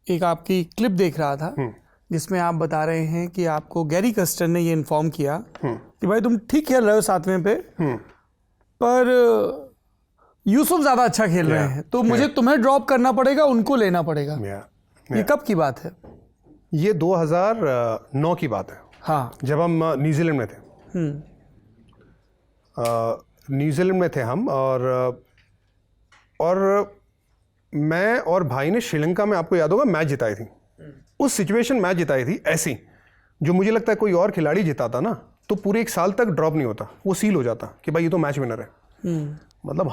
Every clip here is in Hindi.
एक आपकी क्लिप देख रहा था जिसमें आप बता रहे हैं कि आपको गैरी कस्टर ने ये इन्फॉर्म किया कि भाई तुम ठीक खेल रहे हो 7वें पे, पर यूसुफ ज्यादा अच्छा खेल रहे हैं, तो मुझे तुम्हें ड्रॉप करना पड़ेगा, उनको लेना पड़ेगा। ये कब की बात है? ये 2009 की बात है। हाँ, जब हम न्यूजीलैंड में थे। न्यूजीलैंड में थे हम, और मैं और भाई ने श्रीलंका में, आपको याद होगा, मैच जिताई थी। उस सिचुएशन मैच जिताई थी ऐसी, जो मुझे लगता है कोई और खिलाड़ी जिताता ना तो पूरे 1 साल तक ड्रॉप नहीं होता, वो सील हो जाता कि भाई ये तो मैच विनर है। मतलब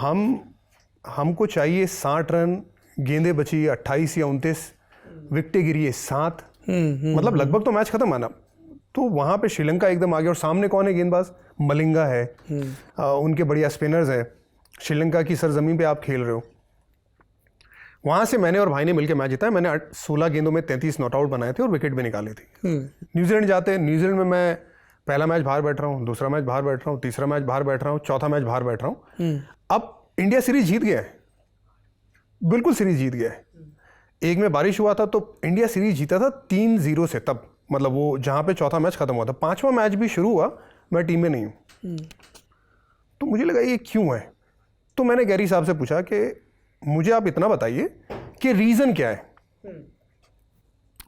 हमको चाहिए 60 रन, गेंदें बची 28 या 29, विकेटें गिरी है 7, मतलब लगभग तो मैच खत्म है ना। तो वहाँ पे श्रीलंका एकदम आगे, और सामने कौन है गेंदबाज? मलिंगा है, उनके बढ़िया स्पिनर्स हैं। श्रीलंका की सरजमीन पे आप खेल रहे हो। वहाँ से मैंने और भाई ने मिलकर मैच जीता है। मैंने 16 गेंदों में 33 नॉट आउट बनाए थे और विकेट भी निकाले थे। न्यूजीलैंड जाते हैं, न्यूजीलैंड में मैं पहला मैच बाहर बैठ रहा हूँ, दूसरा मैच बाहर बैठ रहा हूँ, तीसरा मैच बाहर बैठ रहा हूँ, चौथा मैच बाहर बैठ रहा हूँ। अब इंडिया सीरीज जीत गया है, बिल्कुल सीरीज जीत गया है। एक में बारिश हुआ था तो इंडिया सीरीज जीता था 3-0 से, तब मतलब वो जहाँ पे चौथा मैच खत्म हुआ था। 5वां मैच भी शुरू हुआ, मैं टीम में नहीं हूँ। तो मुझे लगा ये क्यों है। तो मैंने गैरी साहब से पूछा कि मुझे आप इतना बताइए कि रीज़न क्या है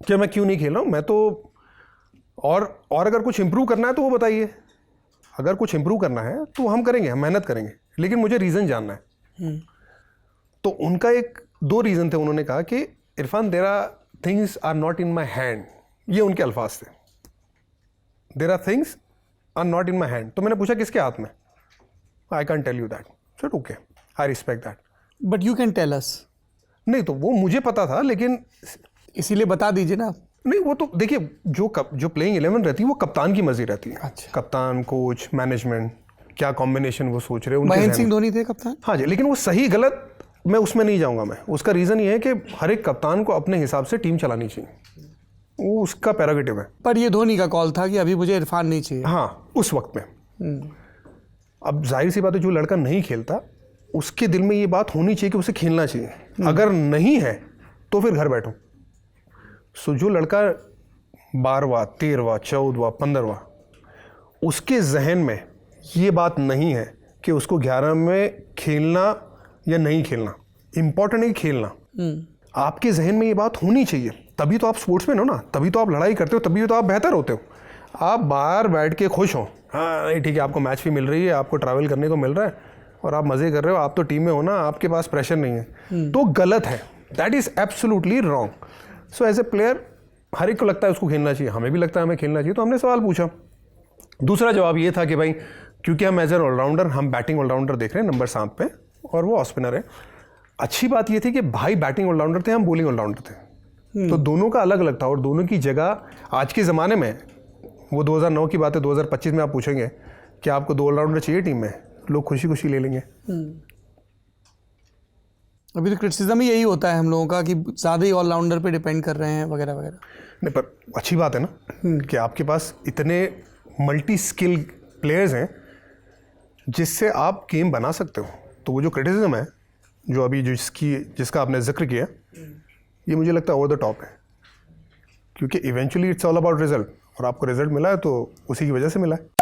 कि मैं क्यों नहीं खेल रहा हूँ। मैं तो और अगर कुछ इंप्रूव करना है तो वो बताइए। अगर कुछ इंप्रूव करना है तो हम करेंगे, हम मेहनत करेंगे, लेकिन मुझे रीज़न जानना है। तो उनका 2 रीज़न थे। उन्होंने कहा कि Irfan, there are things are not in my hand, ये उनके अल्फाज थे। There are things are not in my hand. तो मैंने पूछा किसके हाथ में? I can tell you that. So okay, I respect that, but you can tell us. नहीं, तो वो मुझे पता था, लेकिन इसीलिए बता दीजिए ना। नहीं, वो तो देखिए, जो प्लेइंग 11 रहती है वो कप्तान की मर्जी रहती है। अच्छा। कप्तान, कोच, मैनेजमेंट, क्या कॉम्बिनेशन वो सोच रहे हैं। महेंद्र सिंह धोनी थे कप्तान। हाँ जी, लेकिन वो सही गलत मैं उसमें नहीं जाऊंगा। मैं उसका रीज़न ये है कि हर एक कप्तान को अपने हिसाब से टीम चलानी चाहिए, वो उसका प्रेरोगेटिव है। पर ये धोनी का कॉल था कि अभी मुझे इरफान नहीं चाहिए। हाँ, उस वक्त में। अब जाहिर सी बात है, जो लड़का नहीं खेलता उसके दिल में ये बात होनी चाहिए कि उसे खेलना चाहिए। अगर नहीं है तो फिर घर बैठो। सो जो लड़का 12वां, 13वां, 14वां, 15वां, उसके जहन में ये बात नहीं है कि उसको 11 में खेलना या नहीं खेलना, इम्पॉर्टेंट है खेलना। आपके जहन में ये बात होनी चाहिए, तभी तो आप स्पोर्ट्समैन हो ना, तभी तो आप लड़ाई करते हो, तभी तो आप बेहतर होते हो। आप बाहर बैठ के खुश हो, हाँ नहीं ठीक है, आपको मैच भी मिल रही है, आपको ट्रैवल करने को मिल रहा है और आप मज़े कर रहे हो, आप तो टीम में हो ना, आपके पास प्रेशर नहीं है, तो गलत है। That is absolutely wrong. So as a player हर एक को लगता है उसको खेलना चाहिए, हमें भी लगता है हमें खेलना चाहिए। तो हमने सवाल पूछा। दूसरा जवाब ये था कि भाई, क्योंकि हम एज एन ऑलराउंडर, हम बैटिंग ऑलराउंडर देख रहे हैं नंबर 7 पे, और वो ऑफ स्पिनर है। अच्छी बात ये थी कि भाई बैटिंग ऑलराउंडर थे, हम बॉलिंग ऑलराउंडर थे। तो दोनों का अलग अलग था, और दोनों की जगह आज के ज़माने में, वो 2009 की बात है, 2025 में आप पूछेंगे कि आपको 2 ऑलराउंडर चाहिए टीम में, लोग खुशी खुशी ले लेंगे। अभी तो क्रिटिसिज्म ही यही होता है हम लोगों का कि ज़्यादा ही ऑलराउंडर पे डिपेंड कर रहे हैं वगैरह वगैरह। नहीं, पर अच्छी बात है ना कि आपके पास इतने मल्टी स्किल प्लेयर्स हैं जिससे आप गेम बना सकते हो। तो वो जो क्रिटिसिज्म है, जो अभी जिसका आपने जिक्र किया, ये मुझे लगता है ओवर द टॉप है, क्योंकि eventually it's all about result, और आपको रिजल्ट मिला है तो उसी की वजह से मिला है।